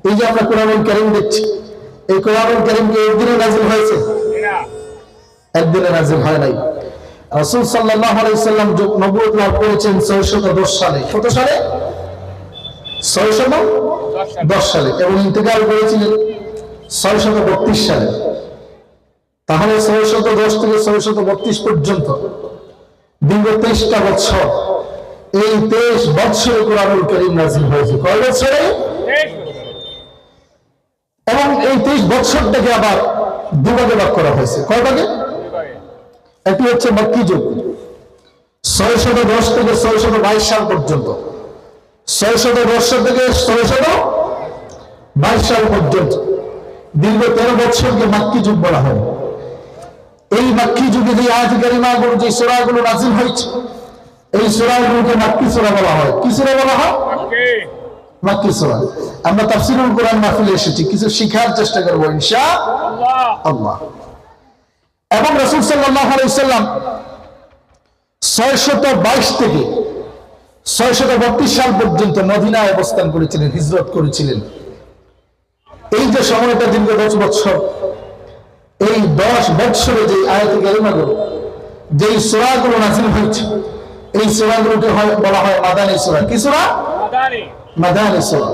এই যে আমরা কোরআনুল কারীম দেখছি, এই কোরআনুল কারীম কি একদিনে নাযিল হয়েছে? একদিনে নাযিল হয় নাই। রাসূল সাল্লাল্লাহু আলাইহি ওয়াসাল্লাম নবুয়ত লাভ করেছেন 610 সালে। কত সালে? 610 সালে। এবং ইন্তেকাল করেছিলেন 632 সালে। তাহলে 610 থেকে 632 পর্যন্ত দীর্ঘ 23টা বছর, এই 23 বছরে কোরআনুল কারীম নাযিল হয়েছে। কয় বছরে? এবং এই 23 বছরটাকে আবার দুভাগে ভাগ করা হয়েছে। কয় ভাগে? একটি হচ্ছে মক্কি যুগ, 610 থেকে 622 সাল পর্যন্ত। 610 থেকে 622 সাল পর্যন্ত দীর্ঘ 13 বছরকে মক্কি যুগ বলা হয়। এই মক্কি যুগে যে আয়াত কারিমাগুলো, যে সূরাগুলো নাযিল হয়েছে, এই সূরাগুলোকে মক্কি সূরা বলা হয়। কি সূরা বলা হয়? মক্কি সূরা। আমরা তাফসীরুল কোরআন মাহফিলে এসেছি, কিছু শিখার চেষ্টা করব ইনশাআল্লাহ। এবং রাসূল সাল্লাল্লাহু আলাইহি ওয়াসাল্লাম 622 থেকে 632 সাল পর্যন্ত মদিনায় অবস্থান করেছিলেন, হিজরত করেছিলেন। এই যে সময়টা দীর্ঘ 10 বছর, এই 10 বছরে যে আয়াত কারিমাগুলো, যেই সূরাগুলো নাযিল হয়েছে, এই সূরাগুলোকে বলা হয় মাদানী সূরা। কি সূরা? মাদানী সূরা।